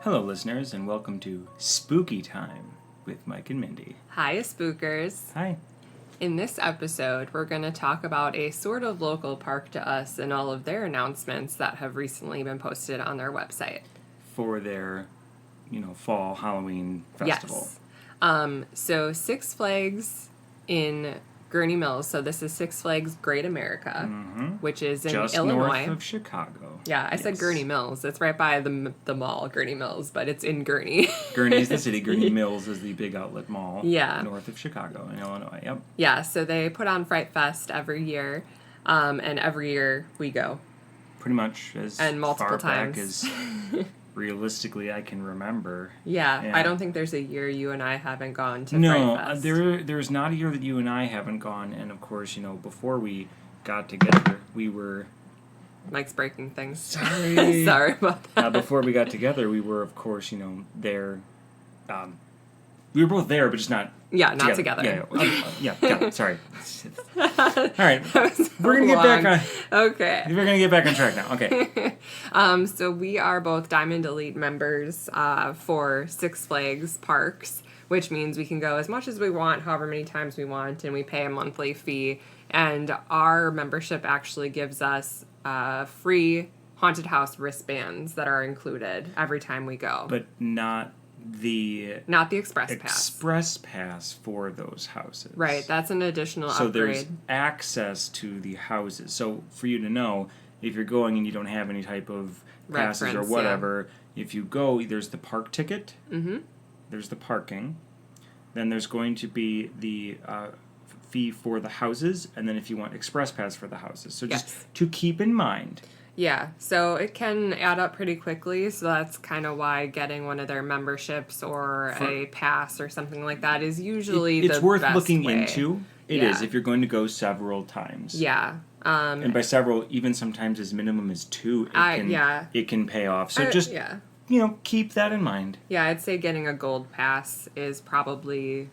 Hello, listeners, and welcome to Spooky Time with Mike and Mindy. Hi, Spookers. Hi. In this episode, we're going to talk about a sort of local park to us and all of their announcements that have recently been posted on their website. For their, fall Halloween festival. Yes. So Six Flags in Gurney Mills. So this is Six Flags Great America, which is in Just Illinois. north of Chicago. Yeah, I said Gurney Mills. It's right by the mall, Gurney Mills, but it's in Gurney. Gurney is the city. Gurney Mills is the big outlet mall. Yeah. North of Chicago in Illinois. Yep. Yeah, so they put on Fright Fest every year, and every year we go. Pretty much as and multiple far times. back as realistically I can remember. Yeah, I don't think there's a year you and I haven't gone to Fright Fest. There's not a year that you and I haven't gone, and of course, before we got together, we were... Mike's breaking things. Sorry. Sorry about that. Before we got together, we were, of course, there. We were both there, but just not. Yeah, not together. Yeah. Sorry. All right, we're gonna get back on. Okay. We're gonna get back on track now. Okay. So we are both Diamond Elite members for Six Flags Parks, which means we can go as much as we want, however many times we want, and we pay a monthly fee. And our membership actually gives us free haunted house wristbands that are included every time we go. But not the Express Pass for those houses. Right, that's an additional so upgrade. There's access to the houses. So for you to know, if you're going and you don't have any type of passes or whatever, if you go, there's the park ticket. Mm-hmm. There's the parking. Then there's going to be the fee for the houses, and then if you want Express Pass for the houses. So just to keep in mind. Yeah, so it can add up pretty quickly, so that's kind of why getting one of their memberships or a pass or something like that is usually it's worth looking way. Into. It is, if you're going to go several times. Yeah. And by several, even sometimes as minimum as 2, it can pay off. So just, keep that in mind. Yeah, I'd say getting a gold pass is probably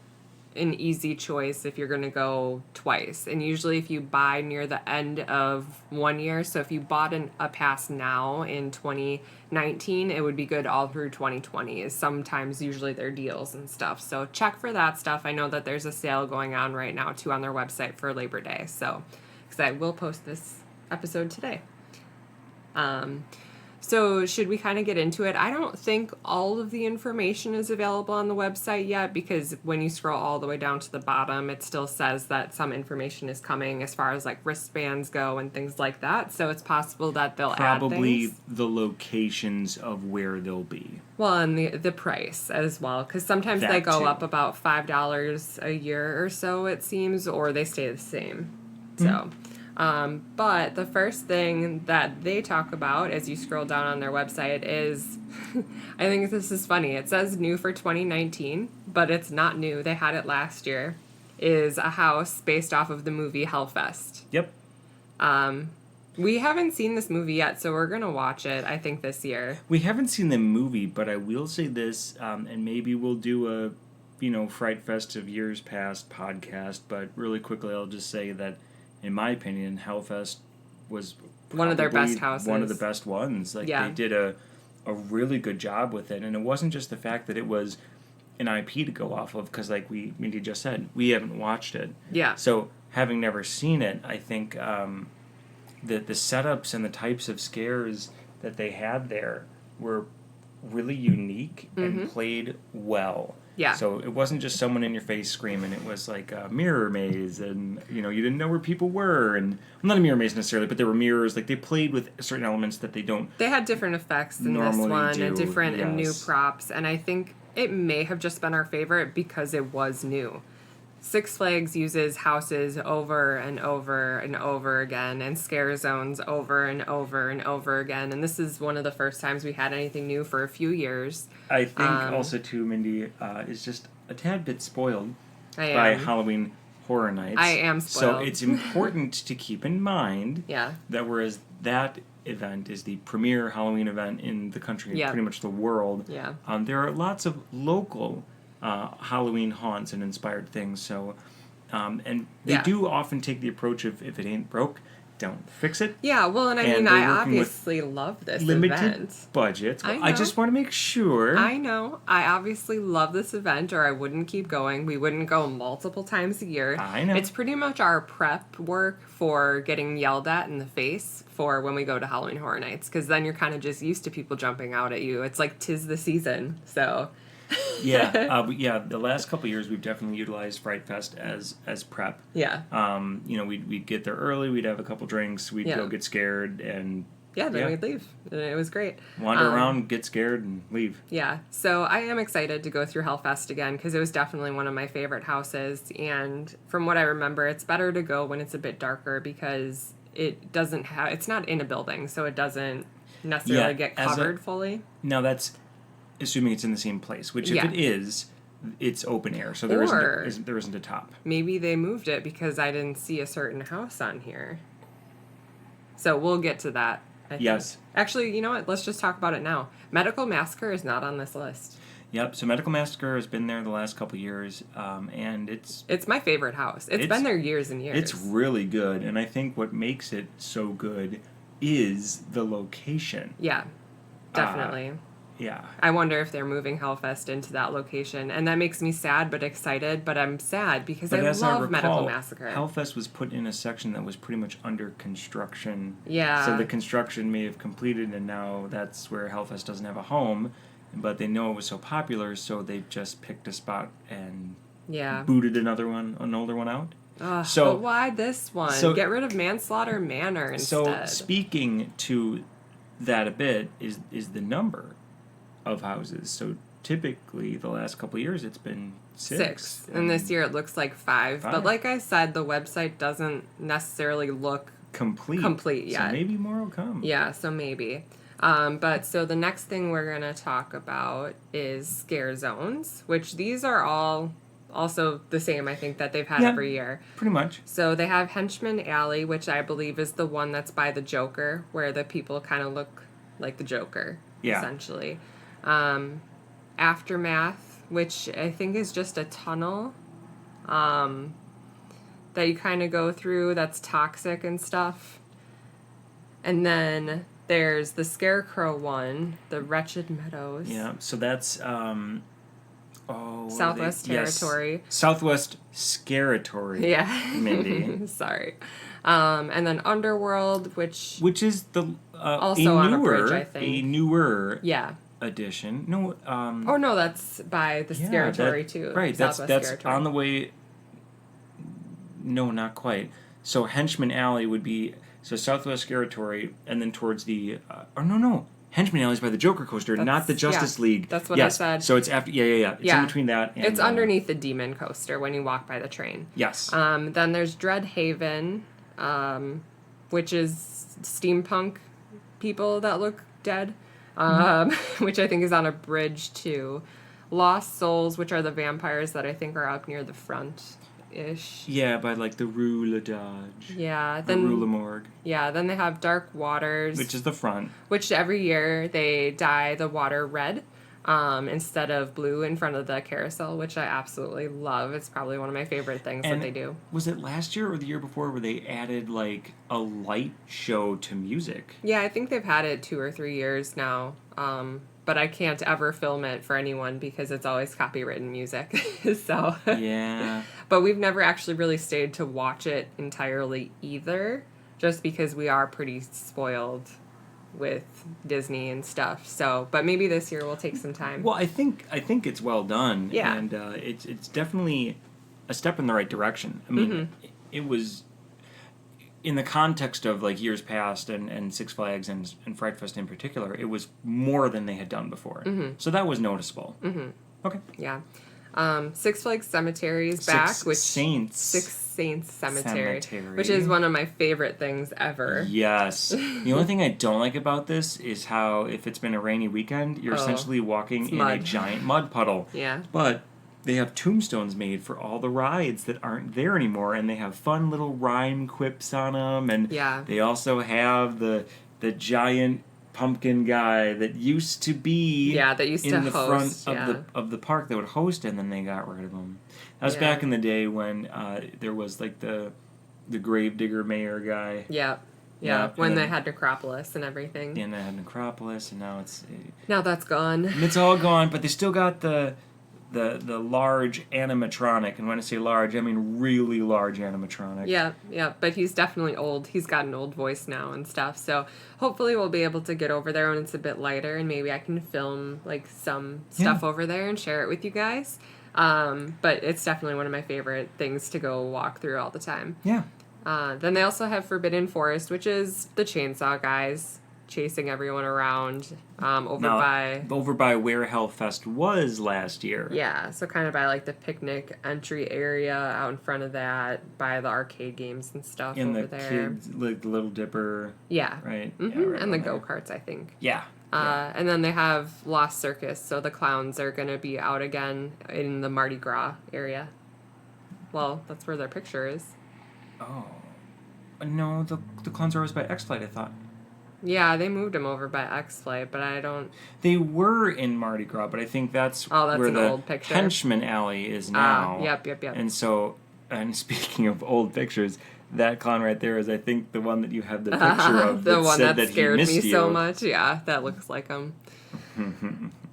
an easy choice if you're going to go twice. And usually if you buy near the end of 1 year, so if you bought a pass now in 2019, it would be good all through 2020 is sometimes usually their deals and stuff. So check for that stuff. I know that there's a sale going on right now too on their website for Labor Day. So, because I will post this episode today. So should we kind of get into it? I don't think all of the information is available on the website yet because when you scroll all the way down to the bottom, it still says that some information is coming as far as like wristbands go and things like that. So it's possible that they'll add things. Probably the locations of where they'll be. Well, and the price as well, because sometimes they go up about $5 a year or so, it seems, or they stay the same. So... but the first thing that they talk about as you scroll down on their website is, I think this is funny. It says new for 2019, but it's not new. They had it last year. Is a house based off of the movie Hellfest. Yep. We haven't seen this movie yet, so we're going to watch it, I think, this year. We haven't seen the movie, but I will say this, and maybe we'll do a, Fright Fest of years past podcast, but really quickly I'll just say that in my opinion, Hellfest was one of their best houses. One of the best ones. They did a really good job with it. And it wasn't just the fact that it was an IP to go off of, because like Mindy just said, we haven't watched it. Yeah. So having never seen it, I think the setups and the types of scares that they had there were really unique and played well. Yeah. So it wasn't just someone in your face screaming. It was like a mirror maze, and you didn't know where people were, and not a mirror maze necessarily, but there were mirrors. Like they played with certain elements that they don't. They had different effects in this one, and different and new props, and I think it may have just been our favorite because it was new. Six Flags uses houses over and over and over again, and scare zones over and over and over again. And this is one of the first times we had anything new for a few years. I think also, too, Mindy, is just a tad bit spoiled by Halloween Horror Nights. I am spoiled. So it's important to keep in mind that whereas that event is the premier Halloween event in the country and pretty much the world, there are lots of local Halloween haunts and inspired things. So, and they do often take the approach of if it ain't broke, don't fix it. Yeah, well, and I mean, I obviously love this limited budgets. I just want to make sure. I know. I obviously love this event, or I wouldn't keep going. We wouldn't go multiple times a year. I know. It's pretty much our prep work for getting yelled at in the face for when we go to Halloween Horror Nights, because then you're kind of just used to people jumping out at you. It's like 'tis the season, so... yeah. The last couple of years we've definitely utilized Fright Fest as prep. Yeah. We'd get there early. We'd have a couple drinks. We'd go get scared and. Yeah, then we'd leave. It was great. Wander around, get scared, and leave. Yeah, so I am excited to go through Hellfest again because it was definitely one of my favorite houses. And from what I remember, it's better to go when it's a bit darker because it's not in a building, so it doesn't necessarily get covered fully. No, that's assuming it's in the same place, which if it is, it's open air, so there isn't a top. Maybe they moved it because I didn't see a certain house on here. So we'll get to that. I think. Yes. Actually, you know what? Let's just talk about it now. Medical Massacre is not on this list. Yep. So Medical Massacre has been there the last couple of years, and it's my favorite house. It's been there years and years. It's really good, and I think what makes it so good is the location. Yeah, definitely. Yeah. I wonder if they're moving Hellfest into that location, and that makes me sad but excited. But I'm sad because I love Medical Massacre. Hellfest was put in a section that was pretty much under construction. Yeah. So the construction may have completed, and now that's where Hellfest doesn't have a home. But they know it was so popular, so they just picked a spot and booted an older one out. But why this one? So, get rid of Manslaughter Manor instead. So speaking to that a bit is the number of houses. So typically the last couple of years it's been six. And this year it looks like five. But like I said, the website doesn't necessarily look complete yet. So maybe more will come. Yeah, so maybe. But so the next thing we're going to talk about is scare zones, which these are all also the same, I think, that they've had every year. Pretty much. So they have Henchman Alley, which I believe is the one that's by the Joker, where the people kind of look like the Joker, essentially. Aftermath, which I think is just a tunnel that you kind of go through that's toxic and stuff. And then there's the Scarecrow one, the Wretched Meadows. Yeah, so that's Southwest Territory. Yes. Southwest Scaratory. Yeah. Mindy. Sorry. And then Underworld, which is the also on a bridge, I think. A newer edition. No. Oh no, that's by the Scaratory too. Right. That's Scaratory. On the way. No, not quite. So Henchman Alley would be Southwest Scaratory, and then towards the Henchman Alley is by the Joker coaster, not the Justice League. That's what I said. So it's after. It's in between that. And, it's underneath the Demon coaster when you walk by the train. Yes. Then there's Dreadhaven, which is steampunk people that look dead, which I think is on a bridge too. Lost Souls, which are the vampires that I think are up near the front-ish. Yeah, by like the Rue La Dodge. Yeah. The Rue La Morgue. Yeah, then they have Dark Waters. Which is the front. Which every year they dye the water red instead of blue in front of the carousel, which I absolutely love. It's probably one of my favorite things that they do. Was it last year or the year before where they added like a light show to music? Yeah, I think they've had it 2 or 3 years now. But I can't ever film it for anyone because it's always copywritten music. So yeah. But we've never actually really stayed to watch it entirely either, just because we are pretty spoiled with Disney and stuff. So, but maybe this year we'll take some time. Well, I think it's well done. Yeah. And it's definitely a step in the right direction. I mean, it was in the context of like years past and Six Flags and Fright Fest in particular, it was more than they had done before. So that was noticeable. Okay. Yeah. Six Flags Cemetery is back, Six Saints Cemetery, which is one of my favorite things ever. Yes. The only thing I don't like about this is how if it's been a rainy weekend, you're essentially walking in a giant mud puddle. Yeah. But they have tombstones made for all the rides that aren't there anymore, and they have fun little rhyme quips on them, and they also have the giant pumpkin guy that used to be in the front of the park that would host, and then they got rid of him. That was back in the day when there was like the the Gravedigger Mayor guy. Yeah. Yeah, when they had Necropolis and everything. And they had Necropolis, and now it's... Now that's gone. And it's all gone, but they still got the large animatronic. And when I say large, I mean really large animatronic. Yeah, but he's definitely old. He's got an old voice now and stuff. So hopefully we'll be able to get over there when it's a bit lighter, and maybe I can film like some stuff over there and share it with you guys. But it's definitely one of my favorite things to go walk through all the time. Yeah. Then they also have Forbidden Forest, which is the chainsaw guys chasing everyone around over by where Hellfest was last year. Yeah, so kind of by like the picnic entry area out in front of that, by the arcade games and stuff and over the there. kids, like the Little Dipper. Yeah. Right? Mm-hmm. Yeah, right and the there. go-karts, I think. Yeah. And then they have Lost Circus, so the clowns are going to be out again in the Mardi Gras area. Well, that's where their picture is. Oh. No, the clowns are always by X-Flight, I thought. Yeah, they moved them over by X-Flight, but I don't... They were in Mardi Gras, but I think that's where an the old picture. Henchman Alley is now. Yep. And so, and speaking of old pictures, that clown right there is, I think, the one that you have the picture of. The one said that scared he missed me you. so much. Yeah, that looks like him.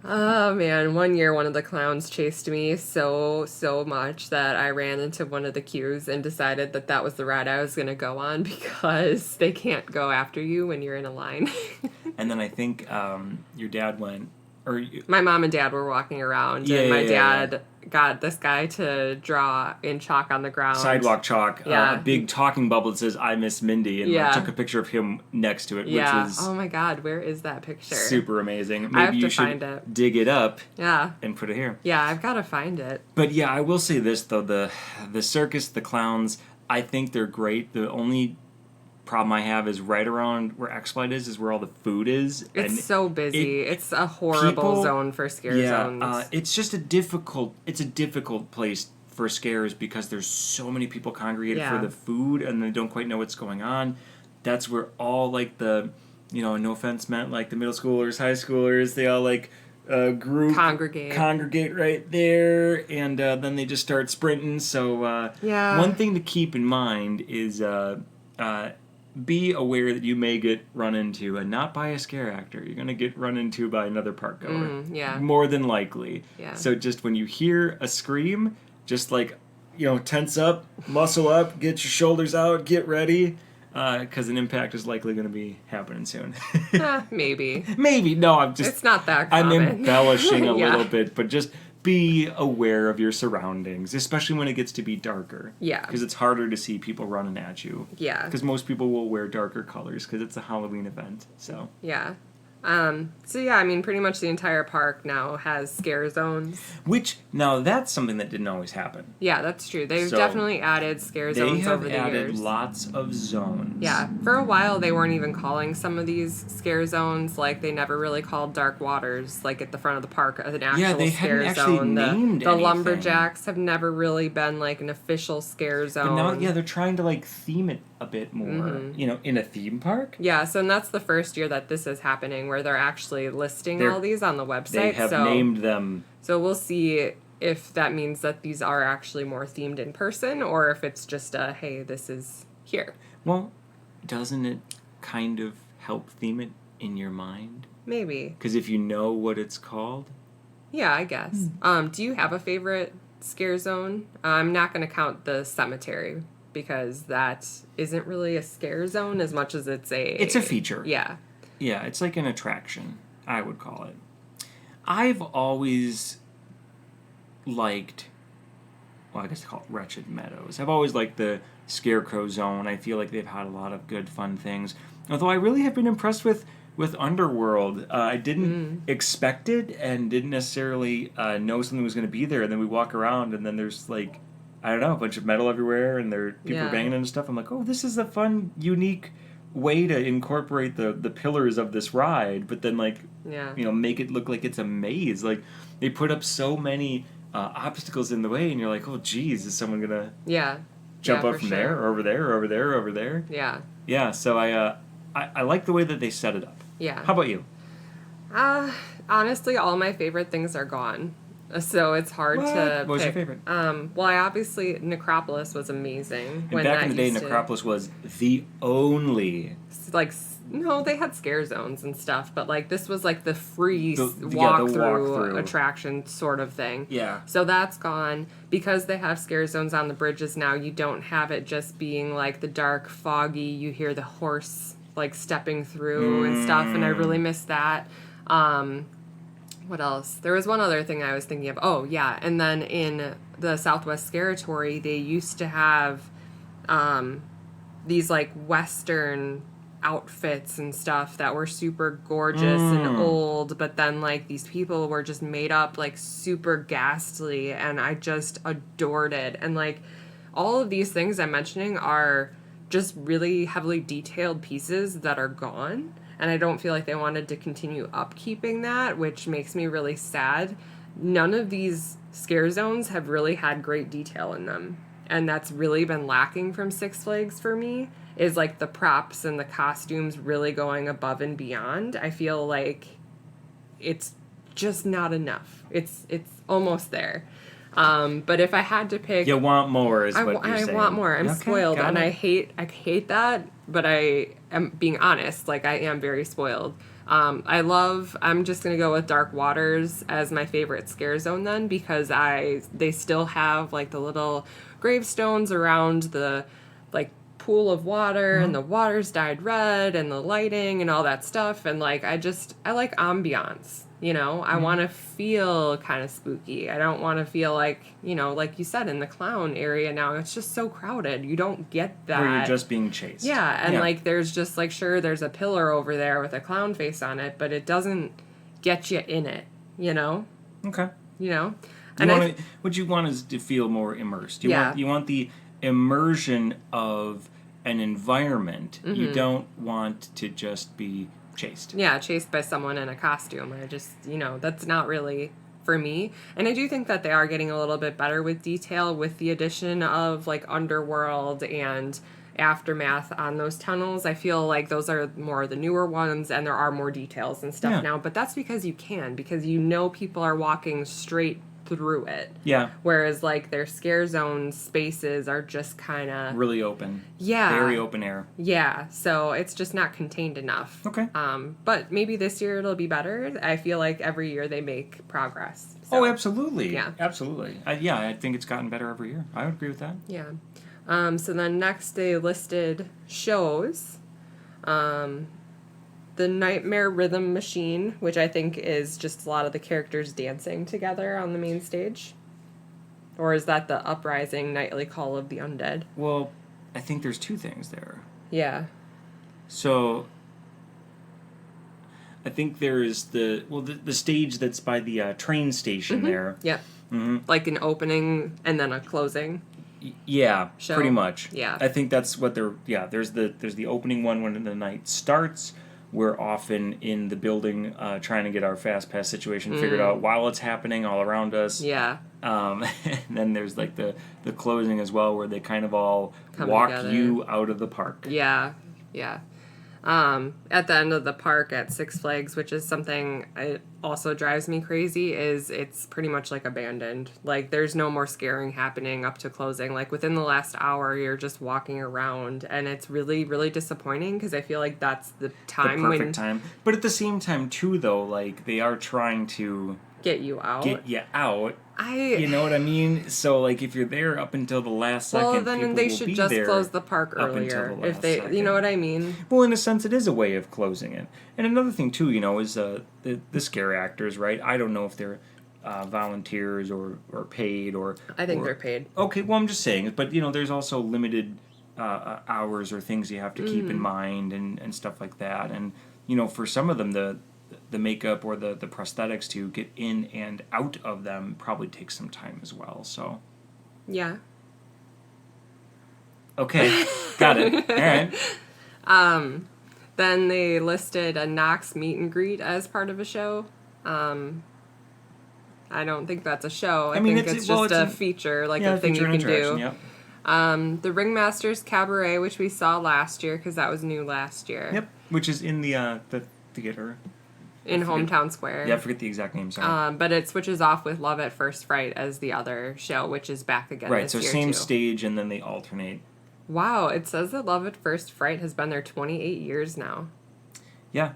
Oh man, one year one of the clowns chased me so much that I ran into one of the queues and decided that was the ride I was going to go on, because they can't go after you when you're in a line. And then I think your dad went, my mom and dad were walking around, and my dad got this guy to draw in chalk on the ground. Sidewalk chalk. Yeah. A big talking bubble that says, "I miss Mindy," and I took a picture of him next to it, which was... Oh my god, where is that picture? Super amazing. Maybe I have to you should find it. dig it up Yeah. and put it here. Yeah, I've got to find it. But yeah, I will say this, though. The circus, the clowns, I think they're great. The only problem I have is right around where X-Flight is where all the food is. It's so busy. It's a horrible zone for scare zones. It's just a difficult place for scares because there's so many people congregated for the food and they don't quite know what's going on. That's where all like the, no offense meant, like the middle schoolers, high schoolers, they all like congregate right there, and then they just start sprinting. So one thing to keep in mind is be aware that you may get run into, and not by a scare actor. You're going to get run into by another park goer. More than likely. Yeah. So just when you hear a scream, just like, tense up, muscle up, get your shoulders out, get ready, because an impact is likely going to be happening soon. Maybe. Maybe. No, It's not that common. I'm embellishing a little bit, but just be aware of your surroundings, especially when it gets to be darker. Yeah. Because it's harder to see people running at you. Yeah. Because most people will wear darker colors because it's a Halloween event. So. Yeah. Pretty much the entire park now has scare zones. Which, now that's something that didn't always happen. Yeah, that's true. They've definitely added scare zones over the years. They have added lots of zones. Yeah. For a while, they weren't even calling some of these scare zones. Like, they never really called Dark Waters, like, at the front of the park, an actual they scare hadn't actually zone. named the anything. Lumberjacks have never really been, like, an official scare zone. But now, they're trying to, like, theme it a bit more, in a theme park. Yeah, so that's the first year that this is happening, where they're actually listing all these on the website. They have named them. So we'll see if that means that these are actually more themed in person, or if it's just a, hey, this is here. Well, doesn't it kind of help theme it in your mind? Maybe. Because if you know what it's called. Yeah, I guess. Do you have a favorite scare zone? I'm not going to count the cemetery, because that isn't really a scare zone as much as it's a feature. Yeah. Yeah, it's like an attraction, I would call it. I've always liked, I guess they call it Wretched Meadows. I've always liked the Scarecrow Zone. I feel like they've had a lot of good, fun things. Although I really have been impressed with Underworld. I didn't expect it and didn't necessarily know something was going to be there. And then we walk around and then there's like, I don't know, a bunch of metal everywhere and there are people banging into stuff. I'm like, oh, this is a fun, unique way to incorporate the pillars of this ride, but then make it look like it's a maze. Like they put up so many obstacles in the way, and you're like, oh geez, is someone gonna jump up from there or over there or over there or over there? Yeah. So I like the way that they set it up. Yeah. How about you? Honestly, all my favorite things are gone. So it's hard to pick. What was your favorite? Well, I obviously Necropolis was amazing. And back in the day, Necropolis was the only. Like, no, they had scare zones and stuff, but like this was like the free walkthrough attraction sort of thing. Yeah. So that's gone because they have scare zones on the bridges now. You don't have it just being like the dark, foggy. You hear the horse like stepping through and stuff, and I really miss that. What else? There was one other thing I was thinking of. Oh, yeah. And then in the Southwest Scaratory, they used to have these, like, Western outfits and stuff that were super gorgeous and old, but then, like, these people were just made up, like, super ghastly, and I just adored it. And, like, all of these things I'm mentioning are just really heavily detailed pieces that are gone. And I don't feel like they wanted to continue upkeeping that, which makes me really sad. None of these scare zones have really had great detail in them. And that's really been lacking from Six Flags for me, is like the props and the costumes really going above and beyond. I feel like it's just not enough. It's almost there. But if I had to pick... You want more is what you're saying. I want more. I'm spoiled, and I hate that, but I am being honest. Like, I am very spoiled. I'm just going to go with Dark Waters as my favorite scare zone then, because they still have, like, the little gravestones around the, like, pool of water, and the water's dyed red, and the lighting, and all that stuff, and, like, I like ambiance. You know, I want to feel kind of spooky. I don't want to feel like, you know, like you said, in the clown area now, it's just so crowded. You don't get that. Where you're just being chased. Yeah, and like there's just like, sure, there's a pillar over there with a clown face on it, but it doesn't get you in it, you know? Okay. You know? What you want is to feel more immersed. You want the immersion of an environment. You don't want to just be chased. Yeah, chased by someone in a costume. I just, that's not really for me. And I do think that they are getting a little bit better with detail with the addition of like Underworld and Aftermath on those tunnels. I feel like those are more the newer ones and there are more details and stuff now. But that's because people are walking straight through it. Yeah. Whereas like their scare zone spaces are just kind of really open. Yeah. Very open air. Yeah. So it's just not contained enough. Okay. But maybe this year it'll be better. I feel like every year they make progress. So, oh, absolutely. Yeah. Absolutely. I think it's gotten better every year. I would agree with that. Yeah. So then next they listed shows. The Nightmare Rhythm Machine, which I think is just a lot of the characters dancing together on the main stage. Or is that the Uprising Nightly Call of the Undead? Well, I think there's two things there. Yeah. So, I think there is the stage that's by the train station there. Yeah. Mm-hmm. Like an opening and then a closing. Yeah, show. Pretty much. Yeah. I think that's what they're... Yeah, there's the opening one when the night starts. We're often in the building trying to get our fast pass situation figured out while it's happening all around us. Yeah. And then there's like the closing as well, where they kind of all walk together. You out of the park. Yeah, yeah. At the end of the park at Six Flags, which is something it also drives me crazy, is it's pretty much like abandoned. Like there's no more scaring happening up to closing. Like within the last hour, you're just walking around, and it's really, really disappointing because I feel like that's the time. The perfect time. But at the same time, too, though, like they are trying to get you out. You know what I mean? So, like, if you're there up until the last second, well, then they should just close the park earlier. If they, second. You know what I mean? Well, in a sense, it is a way of closing it. And another thing too, is the scare actors, right? I don't know if they're volunteers or paid or. I think they're paid. Okay, well, I'm just saying, but there's also limited hours or things you have to keep in mind and stuff like that. And for some of them, the makeup or the prosthetics to get in and out of them probably takes some time as well, so. Yeah. Okay, got it. All right. Then they listed a Knox meet and greet as part of a show. I don't think that's a show. I think it's just a feature, like a thing you can do. Yep. The Ringmaster's Cabaret, which we saw last year, because that was new last year. Yep, which is in the theater. in Hometown Square. Yeah, I forget the exact name, sorry. But it switches off with Love at First Fright as the other show, which is back again right, this so year, same too. stage, and then they alternate. Wow, it says that Love at First Fright has been there 28 years now. Yeah,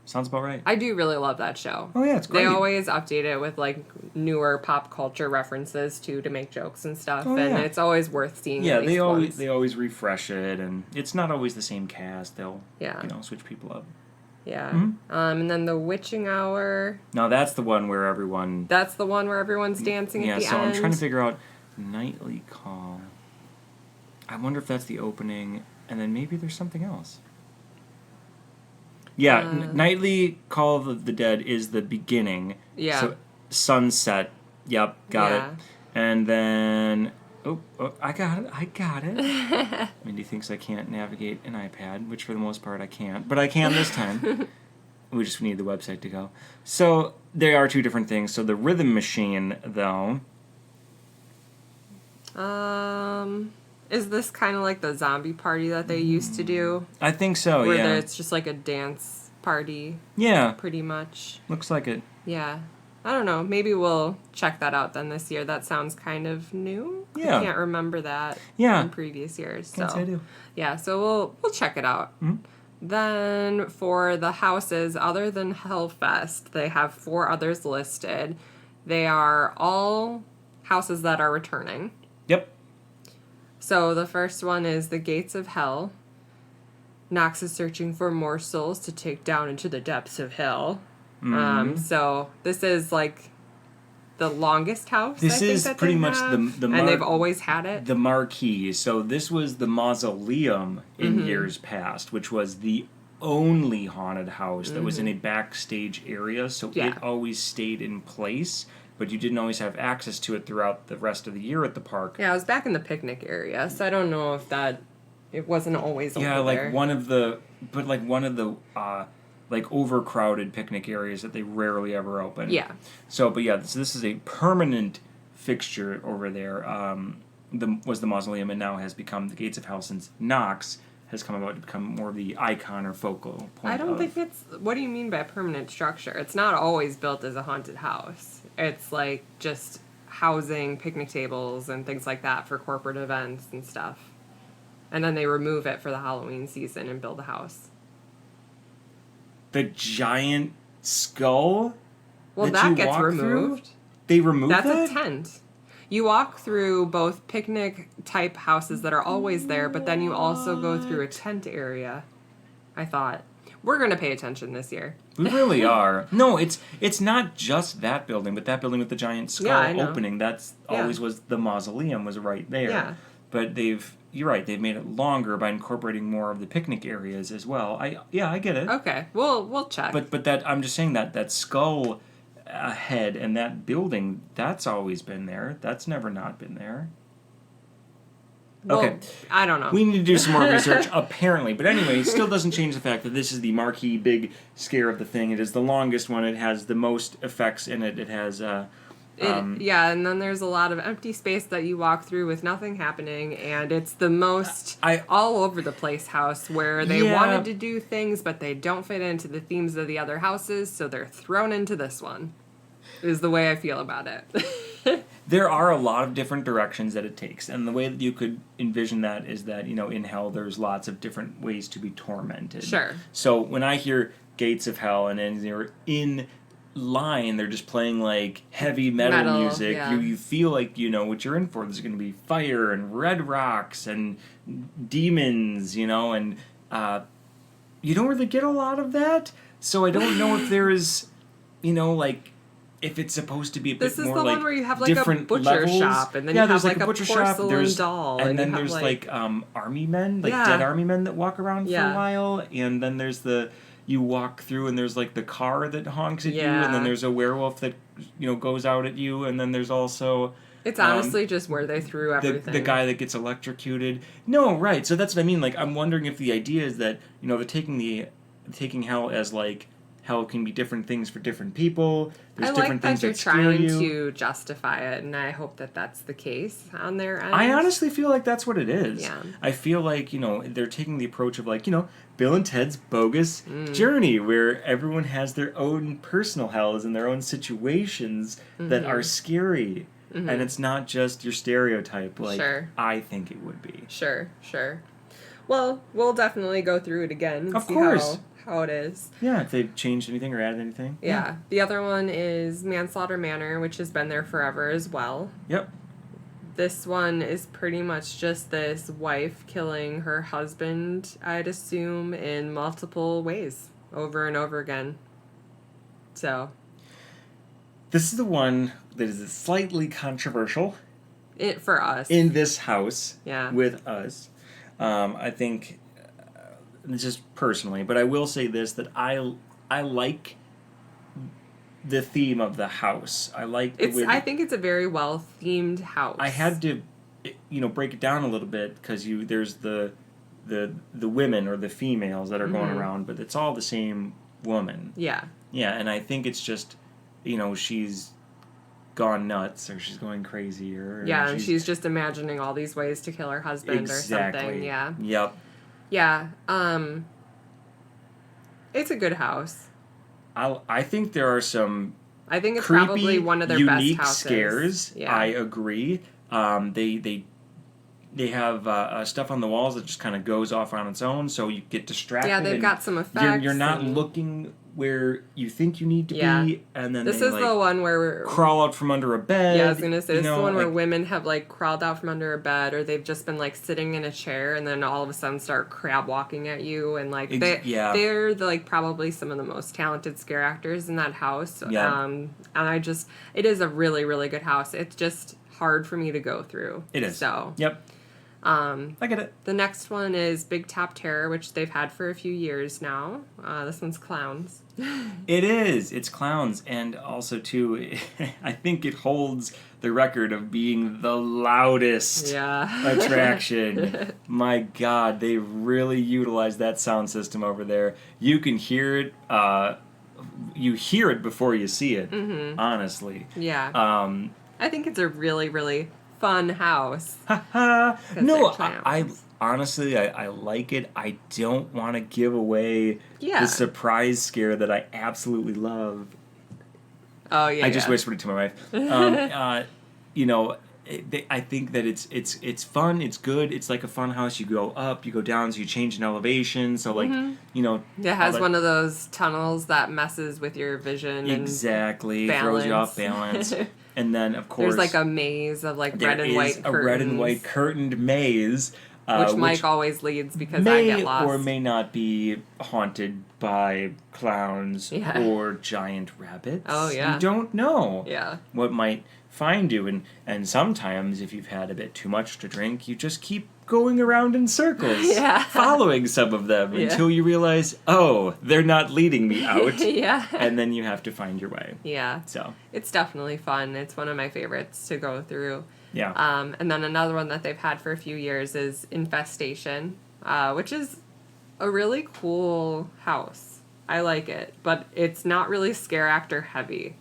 sounds about right. I do really love that show. Oh, yeah, it's great. They always update it with, like, newer pop culture references, too, to make jokes and stuff. Oh, and yeah. it's always worth seeing. Yeah, at least once. they always refresh it, and it's not always the same cast. They'll switch people up. Yeah. Mm-hmm. And then the Witching Hour. Now that's the one where everyone. That's the one where everyone's dancing at the end. Yeah, so I'm trying to figure out Nightly Call. I wonder if that's the opening, and then maybe there's something else. Yeah, Nightly Call of the Dead is the beginning. Yeah. So Sunset. Yep, got it. And then oh, I got it. Mindy thinks I can't navigate an iPad, which for the most part I can't, but I can this time. We just need the website to go. So they are two different things. So the Rhythm Machine, though. Is this kind of like the zombie party that they used to do? I think so, where yeah. It's just like a dance party. Yeah. Pretty much. Looks like it. Yeah. I don't know. Maybe we'll check that out then this year. That sounds kind of new. Yeah. I can't remember that in previous years. Can't say I do. Yeah, so we'll check it out. Mm-hmm. Then for the houses, other than Hellfest, they have 4 others listed. They are all houses that are returning. Yep. So the first one is the Gates of Hell. Knox is searching for more souls to take down into the depths of hell. Mm-hmm. So this is like the longest house. This is pretty much the and they've always had it. The marquee. So this was the mausoleum in years past, which was the only haunted house that was in a backstage area. So it always stayed in place, but you didn't always have access to it throughout the rest of the year at the park. Yeah, I was back in the picnic area, so I don't know if it wasn't always over there. One of the like overcrowded picnic areas that they rarely ever open. Yeah. So this is a permanent fixture over there. Was the mausoleum, and now has become the Gates of Hell since Knox has come about to become more of the icon or focal point. I don't think it's. What do you mean by permanent structure? It's not always built as a haunted house. It's like just housing picnic tables and things like that for corporate events and stuff. And then they remove it for the Halloween season and build a house. The giant skull? Well, that gets removed. They removed that? That's a tent. You walk through both picnic-type houses that are always there, but then you also go through a tent area. I thought, we're going to pay attention this year. We really are. No, it's not just that building, but that building with the giant skull opening. That's always was the mausoleum was right there. Yeah. But you're right, they've made it longer by incorporating more of the picnic areas as well. I get it. Okay, we'll check. But that I'm just saying that skull head and that building, that's always been there. That's never not been there. Well, okay. I don't know. We need to do some more research, apparently. But anyway, it still doesn't change the fact that this is the marquee big scare of the thing. It is the longest one. It has the most effects in it. It has... and then there's a lot of empty space that you walk through with nothing happening, and it's the most all over the place house where they wanted to do things, but they don't fit into the themes of the other houses, so they're thrown into this one, is the way I feel about it. There are a lot of different directions that it takes, and the way that you could envision that is that, in hell there's lots of different ways to be tormented. Sure. So when I hear Gates of Hell and then they're in line, they're just playing like heavy metal music. Yeah. You feel like you know what you're in for. There's going to be fire and red rocks and demons, and you don't really get a lot of that. So I don't know if there's, like if it's supposed to be a bit more like This is the one where you have like a butcher levels. shop, and then you have like a butcher porcelain doll, and then there's like army men, dead army men that walk around for a while, and then there's you walk through and there's like the car that honks at you, and then there's a werewolf that goes out at you, and then there's also it's honestly just where they threw everything. The guy that gets electrocuted. No, right. So that's what I mean. Like I'm wondering if the idea is that they're taking hell as like hell can be different things for different people. There's I like different that things you're that scare trying you. to justify it, and I hope that that's the case on their end. I honestly feel like that's what it is. Yeah. I feel like, they're taking the approach of like, Bill and Ted's Bogus Journey, where everyone has their own personal hells and their own situations that are scary. And it's not just your stereotype like I think it would be. Sure. Well, we'll definitely go through it again and of see course. how it is. Yeah, if they've changed anything or added anything. Yeah. The other one is Manslaughter Manor, which has been there forever as well. Yep. This one is pretty much just this wife killing her husband, I'd assume, in multiple ways, over and over again. So. This is the one that is slightly controversial. For us. In this house. Yeah. With us. I think, just personally, but I will say this, that I like the theme of the house. I like I think it's a very well themed house. I had to, break it down a little bit because there's the women or the females that are going around, but it's all the same woman. Yeah. Yeah, and I think it's just, she's gone nuts or she's going crazy or yeah, and she's just imagining all these ways to kill her husband or something. Yeah. Yep. Yeah. It's a good house. I think there are some I think it's creepy, probably one of their unique best houses. Scares. Yeah. I agree. They have stuff on the walls that just kind of goes off on its own, so you get distracted. Yeah, they've got some effects. You're not looking where you think you need to be, and then this is the one where crawl out from under a bed. Yeah, I was gonna say this is the one where women have crawled out from under a bed, or they've just been sitting in a chair, and then all of a sudden start crab walking at you, and they're probably some of the most talented scare actors in that house. Yeah. And it is a really, really good house. It's just hard for me to go through. It is. So. Yep. I get it. The next one is Big Top Terror, which they've had for a few years now. This one's clowns. It is. It's clowns. And also, too, I think it holds the record of being the loudest attraction. My God, they really utilized that sound system over there. You can hear it. You hear it before you see it, honestly. Yeah. I think it's a really, really fun house. No, I honestly, I like it. I don't want to give away the surprise scare that I absolutely love. Oh yeah. I just whispered it to my wife. I think that it's fun. It's good. It's like a fun house. You go up, you go down, so you change an elevation. So it has one of those tunnels that messes with your vision. Exactly, and throws you off balance. And then, of course, there's a maze of red and white curtains. A red and white curtained maze. Which Mike always leads because I get lost. May or may not be haunted by clowns or giant rabbits. Oh, yeah. You don't know what might find you. And sometimes, if you've had a bit too much to drink, you just keep going around in circles, following some of them until you realize, oh, they're not leading me out. And then you have to find your way. Yeah. So it's definitely fun. It's one of my favorites to go through. Yeah. And then another one that they've had for a few years is Infestation, which is a really cool house. I like it, but it's not really scare actor heavy.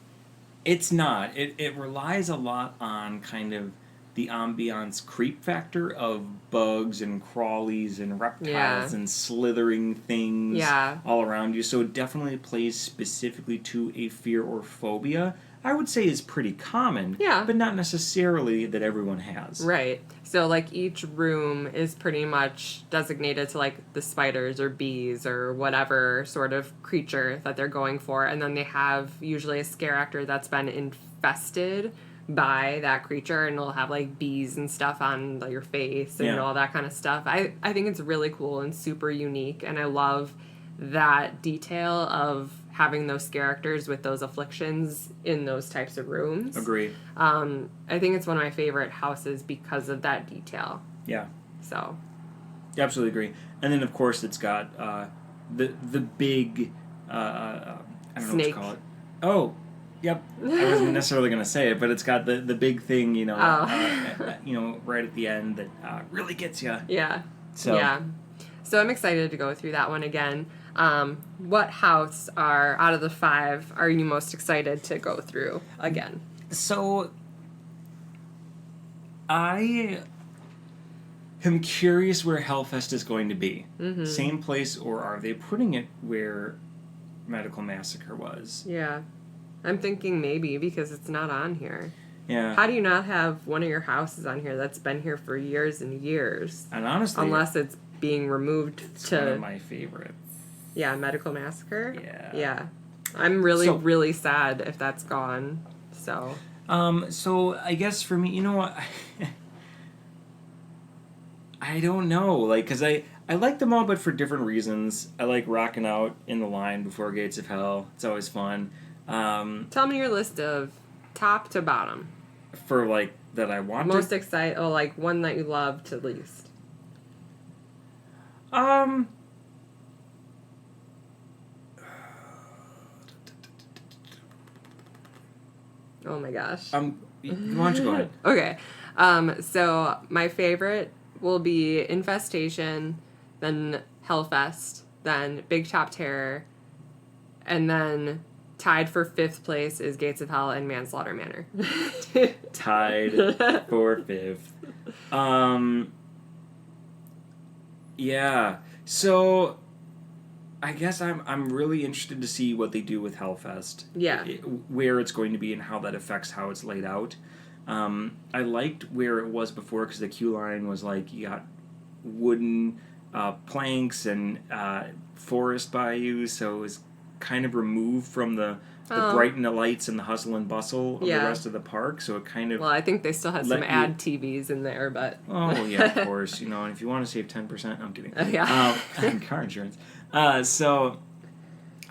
It's not. It relies a lot on kind of the ambiance creep factor of bugs and crawlies and reptiles and slithering things all around you. So it definitely plays specifically to a fear or phobia. I would say is pretty common, but not necessarily that everyone has. Right. So, each room is pretty much designated to, the spiders or bees or whatever sort of creature that they're going for. And then they have usually a scare actor that's been infested by that creature, and it'll have, bees and stuff on your face and all that kind of stuff. I think it's really cool and super unique, and I love that detail of having those characters with those afflictions in those types of rooms. Agreed. I think it's one of my favorite houses because of that detail. Yeah. So. Absolutely agree. And then, of course, it's got the big, I don't know what to call it. Oh, yep. I wasn't necessarily going to say it, but it's got the big thing, right at the end that really gets you. Yeah. So. Yeah. So I'm excited to go through that one again. What house out of the 5 are you most excited to go through again? So, I am curious where Hellfest is going to be. Mm-hmm. Same place, or are they putting it where Medical Massacre was? Yeah. I'm thinking maybe because it's not on here. Yeah. How do you not have one of your houses on here that's been here for years and years? And honestly... Unless it's being removed it's one of my favorites. Yeah, Medical Massacre? Yeah. Yeah. I'm really sad if that's gone. So... So I guess for me, you know what, I don't know, like, because I like them all, but for different reasons. I like rocking out in the line before Gates of Hell. It's always fun. Tell me your list of top to bottom. For, like, that I want most excited, or, like, one that you love to least. Oh my gosh. Why don't you go ahead? Okay. So my favorite will be Infestation, then Hellfest, then Big Top Terror, and then tied for 5th place is Gates of Hell and Manslaughter Manor. Tied for 5th. Yeah. So I guess I'm really interested to see what they do with Hellfest. Yeah. Where it's going to be and how that affects how it's laid out. I liked where it was before because the queue line was like you got wooden planks and forest by you, so it was kind of removed from the bright and the lights and the hustle and bustle of the rest of the park. So it kind of... Well, I think they still had some ad TVs in there, but... Oh, yeah, of course. You know, and if you want to save 10%... I'm kidding. Yeah. Car insurance. So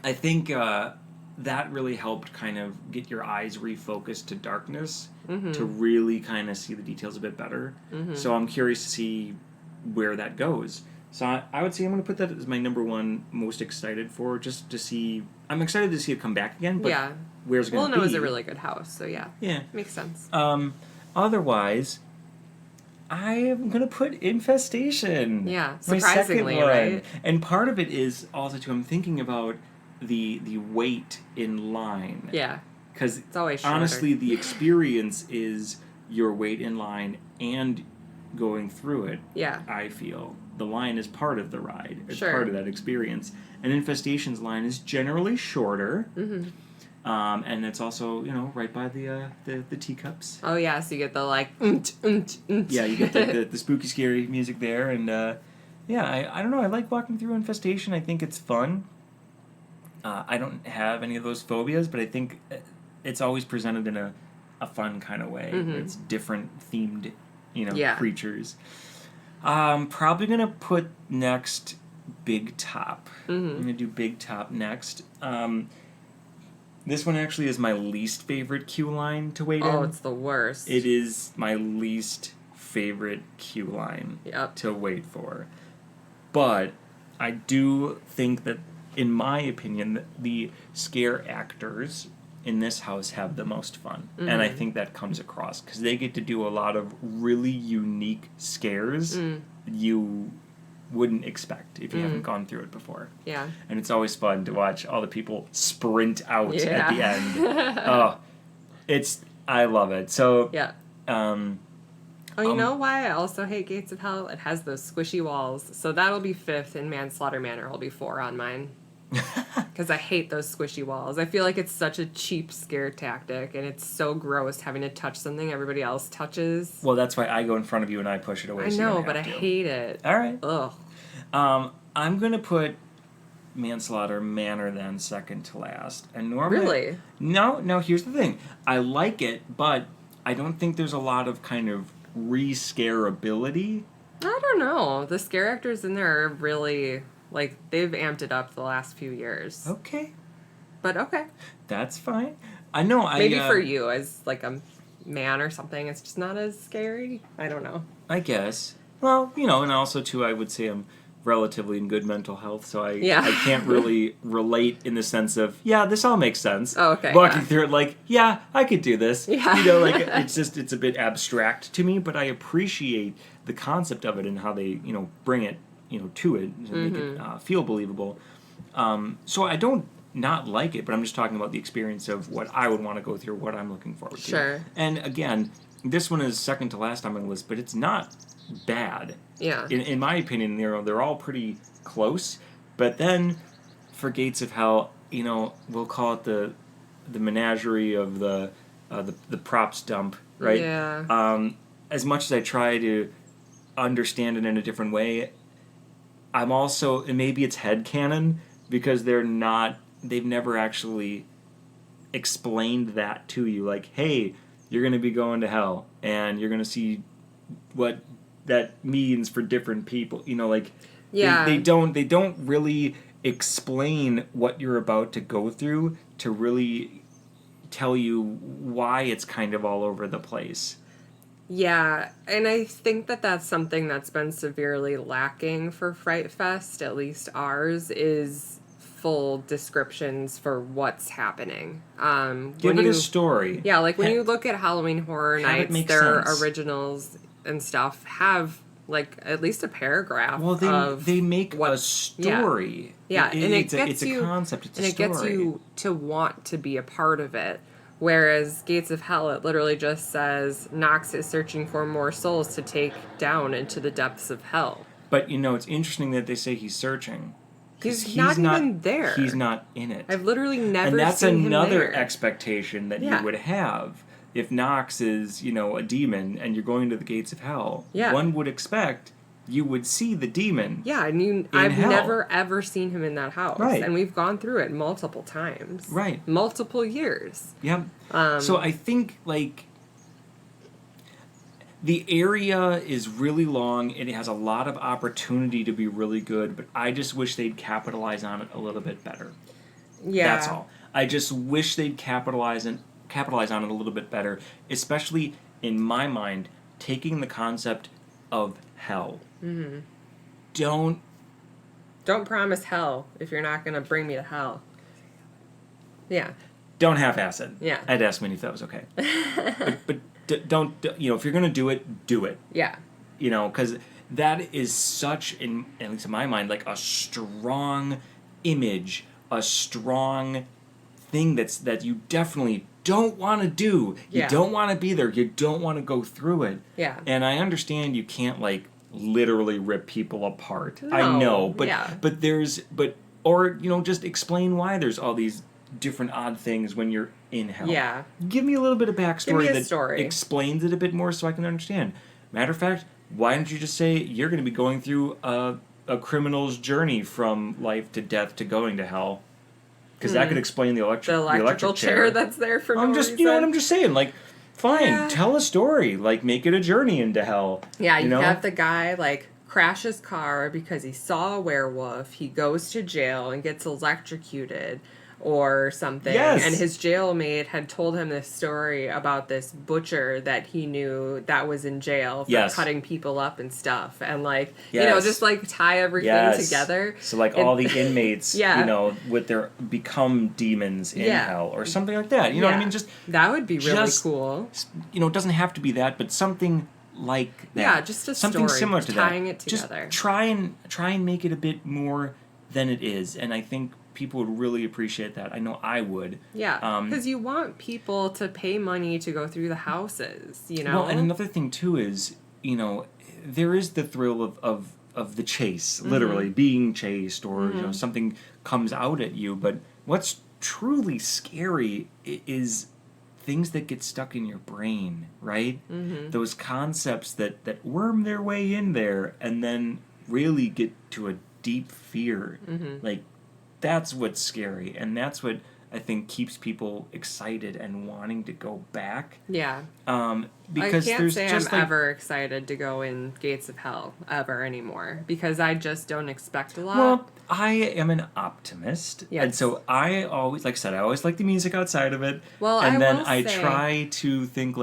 I think that really helped kind of get your eyes refocused to darkness to really kind of see the details a bit better. Mm-hmm. So I'm curious to see where that goes. So I would say I'm going to put that as my number 1 most excited for, just to see... I'm excited to see it come back again, but where's it going to be? Well, no, it's a really good house, so yeah. Yeah. Makes sense. Otherwise, I am going to put Infestation. Yeah, surprisingly, right? And part of it is also, too, I'm thinking about the wait in line. Yeah. Because it's always shorter. Honestly, the experience is your wait in line and going through it. Yeah. I feel. The line is part of the ride. It's part of that experience. And Infestation's line is generally shorter. Mm-hmm. And it's also, right by the teacups. Oh, yeah, so you get the, like, Yeah, you get the spooky, scary music there. And, I don't know. I like walking through Infestation. I think it's fun. I don't have any of those phobias, but I think it's always presented in a fun kind of way. Mm-hmm. It's different themed, creatures. Probably going to put next Big Top. Mm-hmm. I'm going to do Big Top next. This one actually is my least favorite queue line to wait in. Oh, it's the worst. It is my least favorite queue line to wait for. But I do think that, in my opinion, the scare actors in this house have the most fun. Mm-hmm. And I think that comes across because they get to do a lot of really unique scares you wouldn't expect if you haven't gone through it before. Yeah. And it's always fun to watch all the people sprint out at the end. I love it. So, you know why I also hate Gates of Hell? It has those squishy walls. So that'll be 5th, and Manslaughter Manor will be 4 on mine. Because I hate those squishy walls. I feel like it's such a cheap scare tactic, and it's so gross having to touch something everybody else touches. Well, that's why I go in front of you and I push it away. I know, but I hate it. All right. Ugh. I'm going to put Manslaughter Manor then second to last. And normally... Really? No, here's the thing. I like it, but I don't think there's a lot of kind of re-scareability. I don't know. The scare actors in there are really... Like, they've amped it up the last few years. Okay. But okay. That's fine. I know Maybe for you, as, like, a man or something, it's just not as scary. I don't know. I guess. Well, and also, too, I would say I'm relatively in good mental health, so I can't really relate in the sense of, this all makes sense. Oh, okay. Walking through it like, I could do this. Yeah. It's a bit abstract to me, but I appreciate the concept of it and how they, bring it to it and make it feel believable. So I don't not like it, but I'm just talking about the experience of what I would want to go through, what I'm looking forward to. Sure. And again, this one is second to last on my list, but it's not bad. Yeah. In my opinion, they're all pretty close. But then for Gates of Hell, we'll call it the menagerie of the props dump, right? Yeah. As much as I try to understand it in a different way, I'm also, and maybe it's headcanon, because they've never actually explained that to you. Like, hey, you're going to be going to hell, and you're going to see what that means for different people. Yeah. They don't really explain what you're about to go through to really tell you why it's kind of all over the place. Yeah, and I think that's something that's been severely lacking for Fright Fest, at least ours, is full descriptions for what's happening. Give it a story. Yeah, like when you look at Halloween Horror Nights, their sense. Originals and stuff have like at least a paragraph. Well, they make a story. Yeah, and it's a concept. It's a story. And it gets you to want to be a part of it. Whereas Gates of Hell, it literally just says Nox is searching for more souls to take down into the depths of hell. But it's interesting that they say he's searching. He's not even there. He's not in it. I've literally never seen him there. And that's another expectation that you would have. If Nox is, a demon and you're going to the Gates of Hell, one would expect you would see the demon. Yeah, and I've never ever seen him in that house. Right. And we've gone through it multiple times. Right. Multiple years. Yep. So I think, the area is really long, and it has a lot of opportunity to be really good, but I just wish they'd capitalize on it a little bit better. Yeah. That's all. I just wish they'd capitalize on it a little bit better, especially, in my mind, taking the concept of hell. Mm-hmm. Don't promise hell if you're not going to bring me to hell. Yeah. Don't half-ass it. Yeah. I'd ask me if that was okay. but don't, if you're going to do it, do it. Yeah. Because that is such, at least in my mind, like a strong image, a strong thing that you definitely don't want to do. You don't want to be there. You don't want to go through it. Yeah. And I understand you can't, literally rip people apart. No, I know, but just explain why there's all these different odd things when you're in hell. Yeah. Give me a little bit of backstory story. Explains it a bit more so I can understand. Matter of fact, why don't you just say you're going to be going through a criminal's journey from life to death to going to hell? Because that could explain the electrical chair that's there for no reason. You know what I'm just saying? Fine, tell a story. Make it a journey into hell. Yeah, you have the guy, crash his car because he saw a werewolf. He goes to jail and gets electrocuted or something. Yes. And his jailmate had told him this story about this butcher that he knew that was in jail for cutting people up and stuff. And, just, tie everything together. So, all the inmates, with their become demons in hell or something like that. You know what I mean? Just that would be really cool. It doesn't have to be that, but something like that. Yeah, just a something story, similar to that. Tying it together. Just try and make it a bit more than it is. And I think people would really appreciate that. I know I would. Yeah, because you want people to pay money to go through the houses, Well, and another thing, too, is, there is the thrill of the chase, literally, being chased, or, something comes out at you. But what's truly scary is things that get stuck in your brain, right? Mm-hmm. Those concepts that worm their way in there and then really get to a deep fear. Mm-hmm. That's what's scary, and that's what I think keeps people excited and wanting to go back. Yeah. Because I can't there's say just I'm ever excited to go in Gates of Hell ever anymore because I just don't expect a lot. Well, I am an optimist, yes. And so I always, like I said, I always like the music outside of it. Well, and I try to think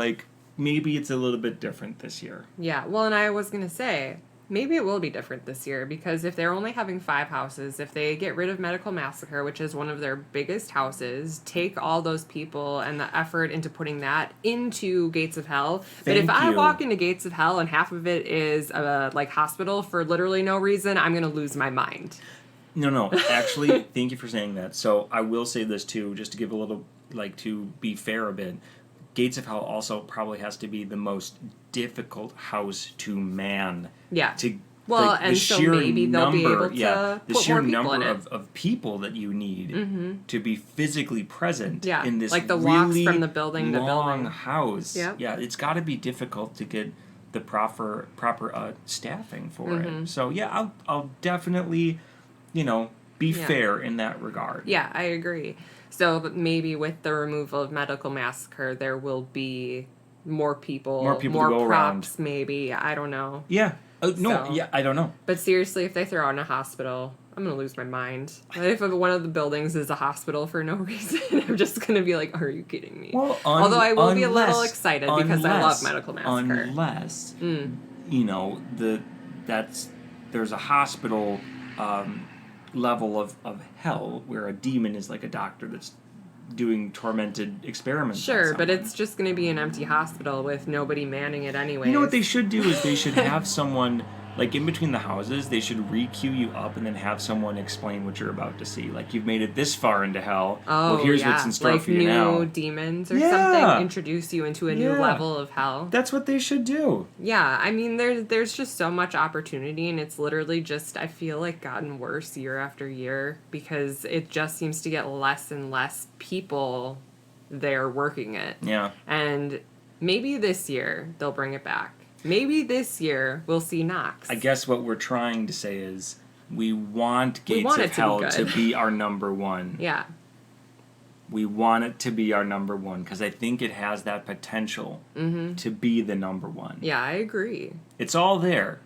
maybe it's a little bit different this year. Yeah. Well, and I was gonna say, maybe it will be different this year because if they're only having 5 houses, if they get rid of Medical Massacre, which is one of their biggest houses, take all those people and the effort into putting that into Gates of Hell. But if I walk into Gates of Hell and half of it is a hospital for literally no reason, I'm going to lose my mind. No. Actually, thank you for saying that. So I will say this too, just to give a little, to be fair a bit. Gates of Hell also probably has to be the most difficult house to man. Yeah. Well, and so maybe they'll be able to the put sheer more people number in it. of people that you need to be physically present in this like the really walks from the building to long building. house. Yep. Yeah, it's got to be difficult to get the proper staffing for it. So yeah, I'll definitely, be fair in that regard. Yeah, I agree. So maybe with the removal of Medical Massacre, there will be more people to go props, around. Maybe. I don't know. Yeah. I don't know. But seriously, if they throw out a hospital, I'm going to lose my mind. If one of the buildings is a hospital for no reason, I'm just going to be like, are you kidding me? Well, although I will be a little excited because I love Medical Massacre. Unless, there's a hospital level of hell where a demon is like a doctor that's doing tormented experiments. Sure, but it's just going to be an empty hospital with nobody manning it anyway. You know what they should do is they should have someone, like in between the houses, they should re-queue you up and then have someone explain what you're about to see. Like, you've made it this far into hell. Oh, well, here's what's in store for you now. Like new demons or something, introduce you into a new level of hell. That's what they should do. Yeah, I mean, there's just so much opportunity, and it's literally just, I feel like, gotten worse year after year because it just seems to get less and less people there working it. Yeah. And maybe this year they'll bring it back. Maybe this year we'll see Knox. I guess what we're trying to say is we want Gates of Hell to be our number one. Yeah. We want it to be our number one because I think it has that potential to be the number one. Yeah, I agree. It's all there.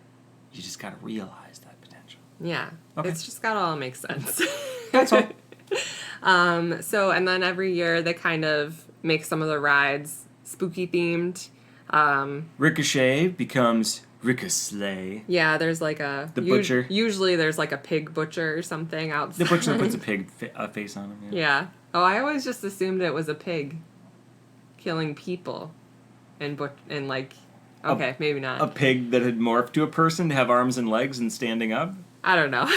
You just got to realize that potential. Yeah. Okay. It's just got to all make sense. That's all. And then every year they kind of make some of the rides spooky themed. Ricochet becomes Ricochet. Yeah, there's like the butcher. Usually there's like a pig butcher or something outside. The butcher that puts a pig face on him. Yeah. Oh, I always just assumed it was a pig killing people, and maybe not. A pig that had morphed to a person to have arms and legs and standing up. I don't know.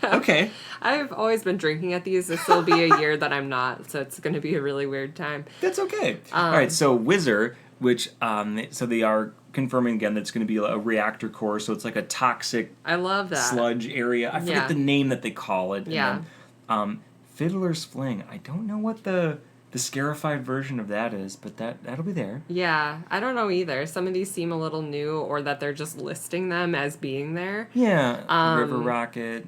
Okay. I've always been drinking at these. This will be a year that I'm not, so it's going to be a really weird time. That's okay. All right, so Whizzer, which, so they are confirming again that it's going to be a reactor core, so it's like a toxic I love that. sludge area. I forget the name that they call it. Yeah. And then, Fiddler's Fling. I don't know what the scarified version of that is, but that'll be there. Yeah, I don't know either. Some of these seem a little new, or that they're just listing them as being there. Yeah, River Rocket.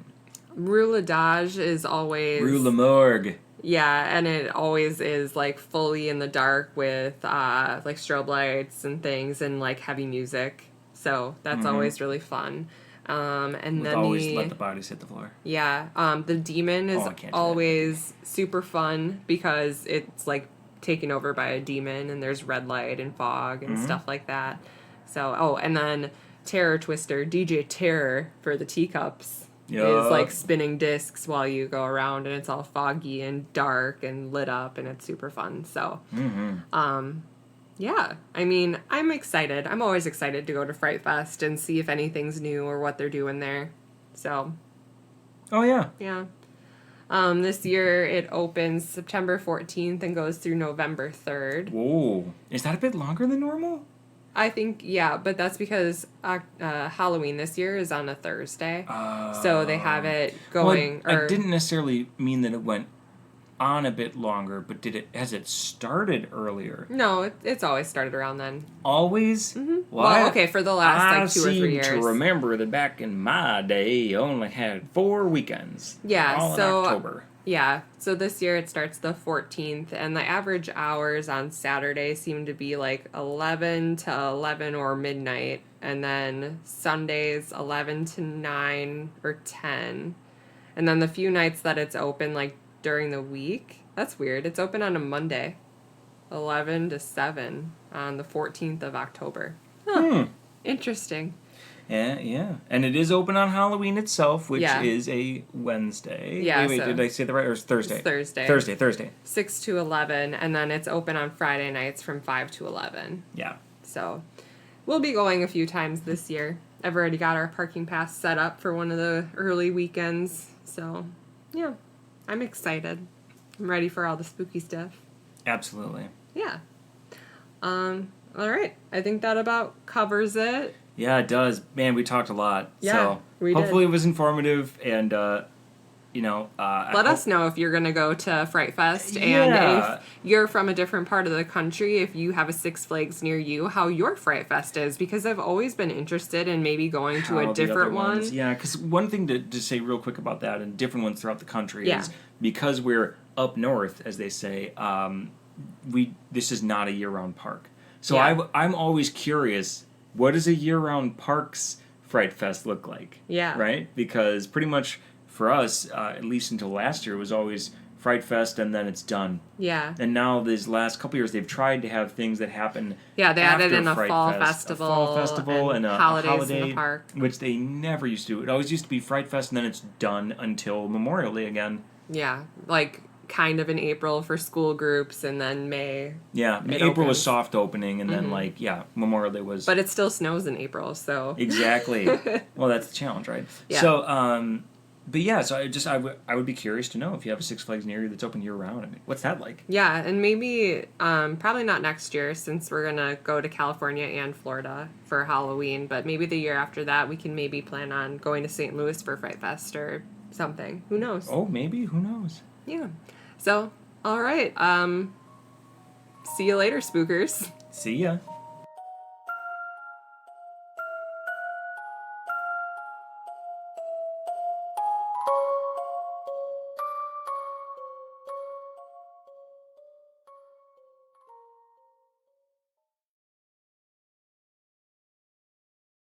Rue Ladage is always... Rue Lamorgue. Yeah, and it always is, like, fully in the dark with, like, strobe lights and things and, like, heavy music. So that's always really fun. And then always let the bodies hit the floor. Yeah, the demon is always super fun because it's, like, taken over by a demon and there's red light and fog and stuff like that. So, and then Terror Twister, DJ Terror for the teacups. Is like spinning discs while you go around, and it's all foggy and dark and lit up, and it's super fun. So, yeah, I mean, I'm excited. I'm always excited to go to Fright Fest and see if anything's new or what they're doing there. So, oh yeah, yeah. This year it opens September 14th and goes through November 3rd. Whoa, is that a bit longer than normal? I think, yeah, but that's because Halloween this year is on a Thursday. So they have it going... I didn't necessarily mean that it went on a bit longer, but has it started earlier? No, it's always started around then. Always? Mm-hmm. Well, okay, for the last 2 or 3 years. I seem to remember that back in my day, you only had 4 weekends. Yeah, all in October. Yeah, so this year it starts the 14th, and the average hours on Saturday seem to be like 11 to 11 or midnight, and then Sundays 11 to 9 or 10. And then the few nights that it's open, like during the week, that's weird. It's open on a Monday, 11 to 7 on the 14th of October. Huh. Interesting. Yeah. And it is open on Halloween itself, which is a Wednesday. Yeah. Wait, did I say that right? Or is it Thursday? It's Thursday. Thursday. 6 to 11, and then it's open on Friday nights from 5 to 11. Yeah. So we'll be going a few times this year. I've already got our parking pass set up for one of the early weekends. So, yeah, I'm excited. I'm ready for all the spooky stuff. Absolutely. Yeah. All right. I think that about covers it. Yeah, it does. Man, we talked a lot. Yeah, so we hopefully did. it was informative and, let us know if you're going to go to Fright Fest. Yeah. And if you're from a different part of the country, if you have a Six Flags near you, how your Fright Fest is. Because I've always been interested in maybe going to a different one. Yeah, because one thing to say real quick about that and different ones throughout the country is because we're up north, as they say, this is not a year-round park. So I'm always curious, what does a year-round park's Fright Fest look like? Yeah. Right? Because pretty much for us, at least until last year, it was always Fright Fest and then it's done. Yeah. And now these last couple years, they've tried to have things that happen. Yeah, they added in a Fright fall Fest, festival, a fall festival and a holiday in the park, which they never used to do. It always used to be Fright Fest and then it's done until Memorial Day again. Yeah, like kind of in April for school groups, and then May. Yeah, April was soft opening, and then Memorial Day was. But it still snows in April, so. Exactly. Well, that's the challenge, right? Yeah. So, but yeah, so I would be curious to know if you have a Six Flags near you that's open year round. I mean, what's that like? Yeah, and maybe probably not next year since we're gonna go to California and Florida for Halloween, but maybe the year after that we can maybe plan on going to St. Louis for Fright Fest or something. Who knows? Oh, maybe. Who knows? Yeah. So, all right. See you later, spookers. See ya.